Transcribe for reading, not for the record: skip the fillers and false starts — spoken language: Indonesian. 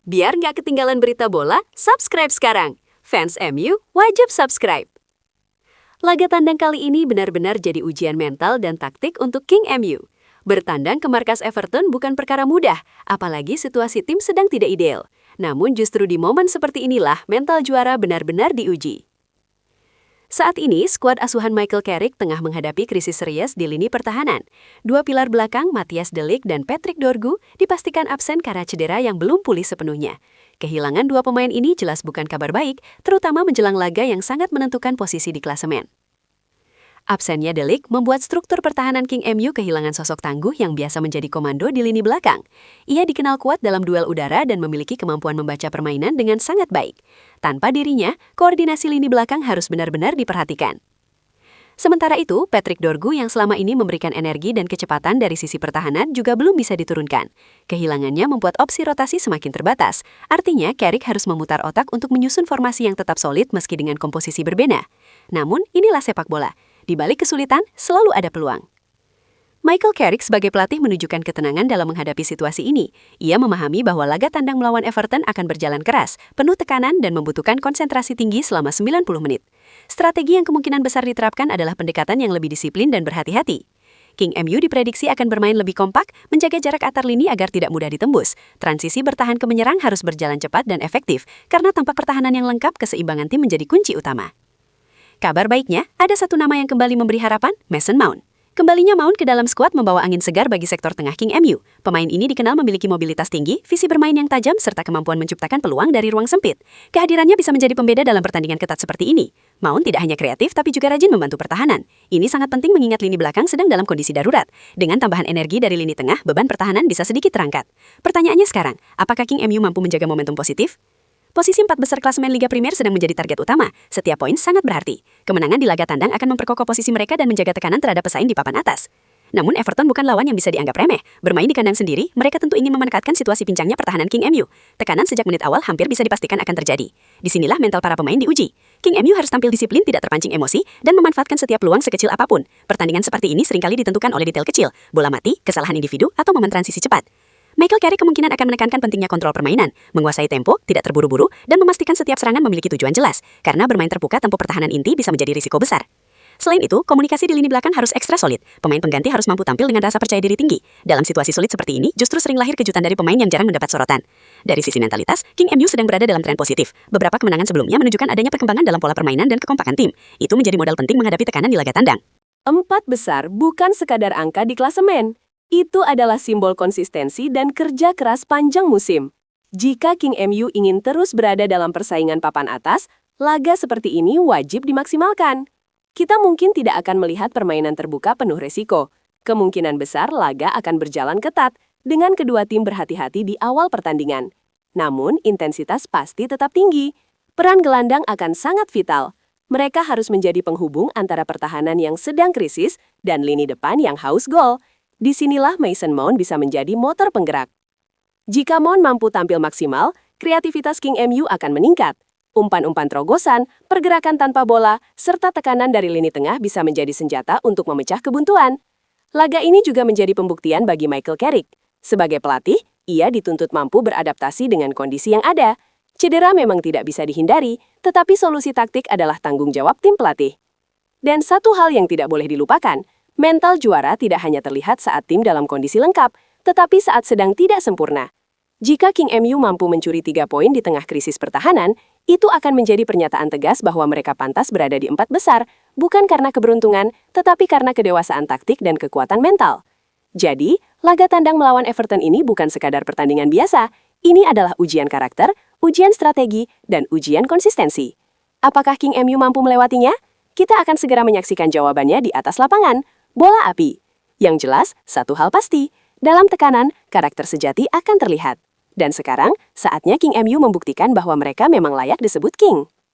Biar nggak ketinggalan berita bola, subscribe sekarang. Fans MU wajib subscribe. Laga tandang kali ini benar-benar jadi ujian mental dan taktik untuk King MU. Bertandang ke markas Everton bukan perkara mudah, apalagi situasi tim sedang tidak ideal. Namun justru di momen seperti inilah mental juara benar-benar diuji. Saat ini, skuad asuhan Michael Carrick tengah menghadapi krisis serius di lini pertahanan. Dua pilar belakang, Matthijs de Ligt dan Patrick Dorgu, dipastikan absen karena cedera yang belum pulih sepenuhnya. Kehilangan dua pemain ini jelas bukan kabar baik, terutama menjelang laga yang sangat menentukan posisi di klasemen. Absennya de Ligt membuat struktur pertahanan King MU kehilangan sosok tangguh yang biasa menjadi komando di lini belakang. Ia dikenal kuat dalam duel udara dan memiliki kemampuan membaca permainan dengan sangat baik. Tanpa dirinya, koordinasi lini belakang harus benar-benar diperhatikan. Sementara itu, Patrick Dorgu yang selama ini memberikan energi dan kecepatan dari sisi pertahanan juga belum bisa diturunkan. Kehilangannya membuat opsi rotasi semakin terbatas. Artinya, Carrick harus memutar otak untuk menyusun formasi yang tetap solid meski dengan komposisi berbeda. Namun, inilah sepak bola. Di balik kesulitan, selalu ada peluang. Michael Carrick sebagai pelatih menunjukkan ketenangan dalam menghadapi situasi ini. Ia memahami bahwa laga tandang melawan Everton akan berjalan keras, penuh tekanan dan membutuhkan konsentrasi tinggi selama 90 menit. Strategi yang kemungkinan besar diterapkan adalah pendekatan yang lebih disiplin dan berhati-hati. King MU diprediksi akan bermain lebih kompak, menjaga jarak antar lini agar tidak mudah ditembus. Transisi bertahan ke menyerang harus berjalan cepat dan efektif, karena tanpa pertahanan yang lengkap, keseimbangan tim menjadi kunci utama. Kabar baiknya, ada satu nama yang kembali memberi harapan, Mason Mount. Kembalinya Mount ke dalam skuad membawa angin segar bagi sektor tengah King MU. Pemain ini dikenal memiliki mobilitas tinggi, visi bermain yang tajam, serta kemampuan menciptakan peluang dari ruang sempit. Kehadirannya bisa menjadi pembeda dalam pertandingan ketat seperti ini. Mount tidak hanya kreatif, tapi juga rajin membantu pertahanan. Ini sangat penting mengingat lini belakang sedang dalam kondisi darurat. Dengan tambahan energi dari lini tengah, beban pertahanan bisa sedikit terangkat. Pertanyaannya sekarang, apakah King MU mampu menjaga momentum positif? Posisi 4 besar klasemen Liga Primer sedang menjadi target utama. Setiap poin sangat berarti. Kemenangan di laga tandang akan memperkokoh posisi mereka dan menjaga tekanan terhadap pesaing di papan atas. Namun Everton bukan lawan yang bisa dianggap remeh. Bermain di kandang sendiri, mereka tentu ingin memanfaatkan situasi pincangnya pertahanan King MU. Tekanan sejak menit awal hampir bisa dipastikan akan terjadi. Disinilah mental para pemain diuji. King MU harus tampil disiplin, tidak terpancing emosi, dan memanfaatkan setiap peluang sekecil apapun. Pertandingan seperti ini seringkali ditentukan oleh detail kecil, bola mati, kesalahan individu, atau momen transisi cepat. Michael Carrick kemungkinan akan menekankan pentingnya kontrol permainan, menguasai tempo, tidak terburu-buru, dan memastikan setiap serangan memiliki tujuan jelas, karena bermain terbuka tanpa pertahanan inti bisa menjadi risiko besar. Selain itu, komunikasi di lini belakang harus ekstra solid. Pemain pengganti harus mampu tampil dengan rasa percaya diri tinggi. Dalam situasi sulit seperti ini, justru sering lahir kejutan dari pemain yang jarang mendapat sorotan. Dari sisi mentalitas, King MU sedang berada dalam tren positif. Beberapa kemenangan sebelumnya menunjukkan adanya perkembangan dalam pola permainan dan kekompakan tim. Itu menjadi modal penting menghadapi tekanan di laga tandang. 4 besar bukan sekadar angka di klasemen. Itu adalah simbol konsistensi dan kerja keras panjang musim. Jika King MU ingin terus berada dalam persaingan papan atas, laga seperti ini wajib dimaksimalkan. Kita mungkin tidak akan melihat permainan terbuka penuh resiko. Kemungkinan besar laga akan berjalan ketat, dengan kedua tim berhati-hati di awal pertandingan. Namun, intensitas pasti tetap tinggi. Peran gelandang akan sangat vital. Mereka harus menjadi penghubung antara pertahanan yang sedang krisis dan lini depan yang haus gol. Disinilah Mason Mount bisa menjadi motor penggerak. Jika Mount mampu tampil maksimal, kreativitas King MU akan meningkat. Umpan-umpan terogosan, pergerakan tanpa bola, serta tekanan dari lini tengah bisa menjadi senjata untuk memecah kebuntuan. Laga ini juga menjadi pembuktian bagi Michael Carrick. Sebagai pelatih, ia dituntut mampu beradaptasi dengan kondisi yang ada. Cedera memang tidak bisa dihindari, tetapi solusi taktik adalah tanggung jawab tim pelatih. Dan satu hal yang tidak boleh dilupakan, mental juara tidak hanya terlihat saat tim dalam kondisi lengkap, tetapi saat sedang tidak sempurna. Jika King MU mampu mencuri 3 poin di tengah krisis pertahanan, itu akan menjadi pernyataan tegas bahwa mereka pantas berada di 4 besar, bukan karena keberuntungan, tetapi karena kedewasaan taktik dan kekuatan mental. Jadi, laga tandang melawan Everton ini bukan sekadar pertandingan biasa, ini adalah ujian karakter, ujian strategi, dan ujian konsistensi. Apakah King MU mampu melewatinya? Kita akan segera menyaksikan jawabannya di atas lapangan. Bola api. Yang jelas, satu hal pasti, dalam tekanan, karakter sejati akan terlihat. Dan sekarang, saatnya King MU membuktikan bahwa mereka memang layak disebut King.